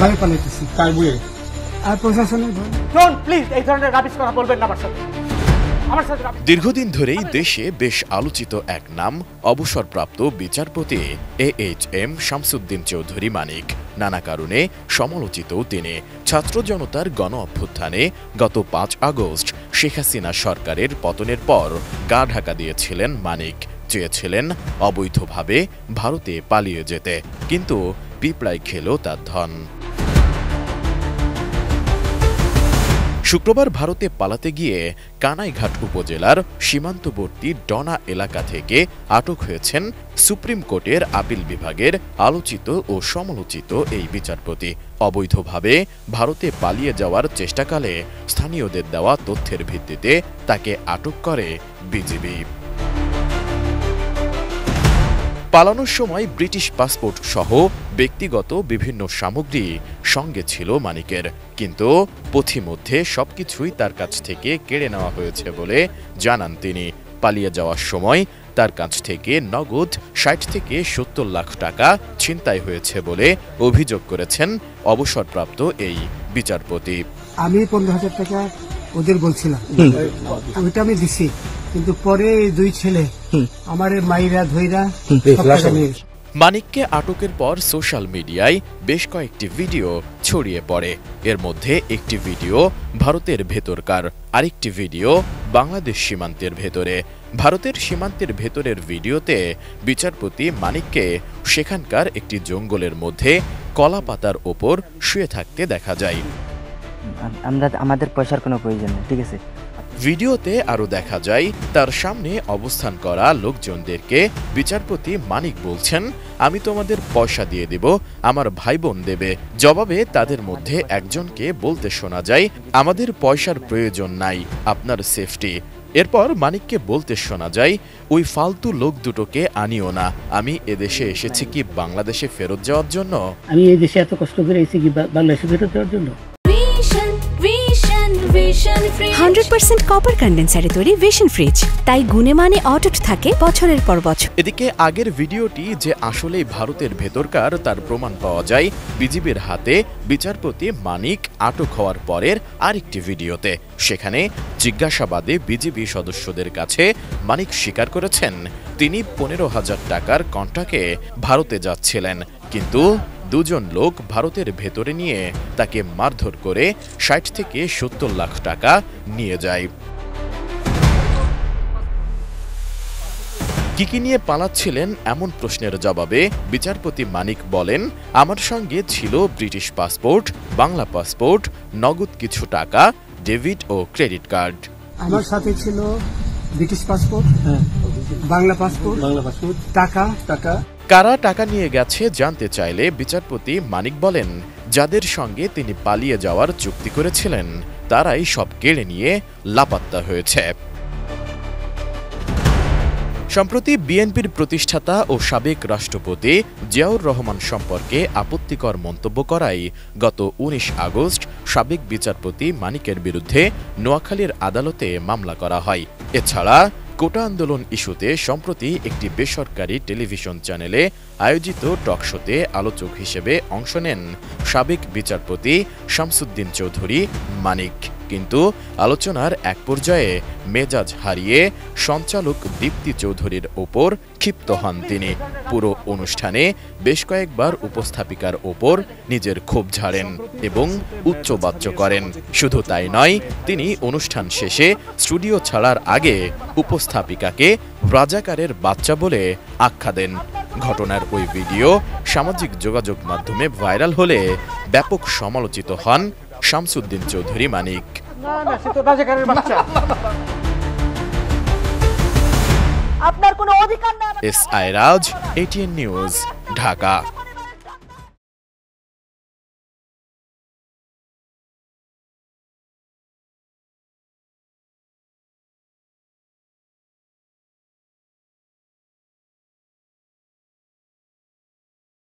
ভয় পালাইতেছি। কার বইয়ে? আর প্রশাসনের ভয়। ডোন্ট প্লিজ এই ধরনের রাবিশ কথা বলবেন না আমার সাথে। দীর্ঘদিন ধরেই দেশে বেশ আলোচিত এক নাম অবসরপ্রাপ্ত বিচারপতি AHM শামসুদ্দিন চৌধুরী মানিক। নানা কারণে সমালোচিত তিনি। ছাত্র জনতার গণ অভ্যুত্থানে গত 5 আগস্ট শেখ হাসিনা সরকারের পতনের পর গা ঢাকা দিয়েছিলেন মানিক। চেয়েছিলেন অবৈধভাবে ভারতে পালিয়ে যেতে, কিন্তু পিঁপড়ায় খেল তার ধন। শুক্রবার ভারতে পালাতে গিয়ে কানাইঘাট উপজেলার সীমান্তবর্তী ডনা এলাকা থেকে আটক হয়েছেন সুপ্রিম কোর্টের আপিল বিভাগের আলোচিত ও সমালোচিত এই বিচারপতি। অবৈধভাবে ভারতে পালিয়ে যাওয়ার চেষ্টাকালে স্থানীয়দের দেওয়া তথ্যের ভিত্তিতে তাকে আটক করে বিজিবি। পালানোর সময় ব্রিটিশ পাসপোর্ট সহ ব্যক্তিগত বিভিন্ন সামগ্রী সঙ্গে ছিল মানিকের, কিন্তু পথিমধ্যে সবকিছুই তার কাছ থেকে কেড়ে নেওয়া হয়েছে বলে জানান তিনি। পালিয়ে যাওয়ার সময় তার কাছ থেকে নগদ 60 থেকে 70 লাখ টাকা ছিনতাই হয়েছে বলে অভিযোগ করেছেন অবসরপ্রাপ্ত এই বিচারপতি। আমি 15,000 টাকা ওদের বলছিলাম, ওইটা আমি দিছি, কিন্তু পরে দুই ছেলে আমার মাইরা ধইরা মানিককে আটকের পর সোশ্যাল মিডিয়ায় বেশ কয়েকটি ভিডিও ছড়িয়ে পড়ে। এর মধ্যে একটি ভিডিও ভারতের ভেতরকার, আরেকটি ভিডিও বাংলাদেশ সীমান্তের ভেতরে। ভারতের সীমান্তের ভেতরের ভিডিওতে বিচারপতি মানিককে সেখানকার একটি জঙ্গলের মধ্যে কলা পাতার ওপর শুয়ে থাকতে দেখা যায়। আমাদের পয়সার কোনো প্রয়োজন নেই, ঠিক আছে। ভিডিওতে আরও দেখা যায় তার সামনে অবস্থান করা লোকজনদেরকে বিচারপতি মানিক বলছেন, আমি তোমাদের পয়সা দিয়ে দেব, আমার ভাই বোন দেবে। জবাবে তাদের মধ্যে একজনকে বলতে শোনা যায়, আমাদের পয়সার প্রয়োজন নাই, আপনার সেফটি। এরপর মানিককে বলতে শোনা যায়, ওই ফালতু লোক দুটোকে আনিও না, আমি এদেশে এসেছি কি বাংলাদেশে ফেরত যাওয়ার জন্য? আমি এই দেশে এত কষ্ট করে এসেছি কি বাংলাদেশে ফেরত যাওয়ার জন্য? 100% কপার কন্ডেন্সারে তৈরি ভিশন ফ্রিজ, তাই গুণে মানে অটুট থাকে বছরের পর বছর। এদিকে আগের ভিডিওটি যে আসলেই ভারতের ভেতরকার তার প্রমাণ পাওয়া যায় বিজিবির হাতে বিচারপতি মানিক আটক হওয়ার পরের আরেকটি ভিডিওতে। সেখানে জিজ্ঞাসাবাদে বিজিবি সদস্যদের কাছে মানিক স্বীকার করেছেন তিনি 15,000 টাকার কন্ট্রাক্টে ভারতে যাচ্ছিলেন, কিন্তু দুজন লোক ভারতের ভেতরে নিয়ে তাকে মারধর করে 60 থেকে 70 লাখ টাকা নিয়ে যায়। কি নিয়ে পালাচ্ছিলেন এমন প্রশ্নের জবাবে বিচারপতি মানিক বলেন, আমার সঙ্গে ছিল ব্রিটিশ পাসপোর্ট, বাংলা পাসপোর্ট, নগদ কিছু টাকা, ডেবিট ও ক্রেডিট কার্ড। আমার সাথে ছিল ব্রিটিশ পাসপোর্ট, বাংলা পাসপোর্ট, টাকা। কারা টাকা নিয়ে গেছে জানতে চাইলে বিচারপতি মানিক বলেন, যাদের সঙ্গে তিনি পালিয়ে যাওয়ার চুক্তি করেছিলেন তারাই সব কেড়ে নিয়ে লাপাত্তা হয়েছে। সম্প্রতি বিএনপির প্রতিষ্ঠাতা ও সাবেক রাষ্ট্রপতি জিয়াউর রহমান সম্পর্কে আপত্তিকর মন্তব্য করায় গত 19 আগস্ট সাবেক বিচারপতি মানিকের বিরুদ্ধে নোয়াখালীর আদালতে মামলা করা হয়। এছাড়া কোটা আন্দোলন ইস্যুতে সম্প্রতি একটি বেসরকারি টেলিভিশন চ্যানেলে আয়োজিত টকশোতে আলোচক হিসেবে অংশ নেন সাবেক বিচারপতি শামসুদ্দিন চৌধুরী মানিক। কিন্তু আলোচনার এক পর্যায়ে মেজাজ হারিয়ে সঞ্চালক দীপ্তি চৌধুরীর ওপর ক্ষিপ্ত হন তিনি। পুরো অনুষ্ঠানে বেশ কয়েকবার উপস্থাপিকার ওপর নিজের ক্ষোভ ঝাড়েন এবং উচ্চবাচ্য করেন। শুধু তাই নয়, তিনি অনুষ্ঠান শেষে স্টুডিও ছাড়ার আগে উপস্থাপিকাকে রাজাকারের বাচ্চা বলে আখ্যা দেন। ঘটনার ওই ভিডিও সামাজিক যোগাযোগ মাধ্যমে ভাইরাল হলে ব্যাপক সমালোচিত হন শামসুদ্দিন চৌধুরী মানিক। আপনার কোনো অধিকার নেই। এসআই রাজ, ATN নিউজ, ঢাকা।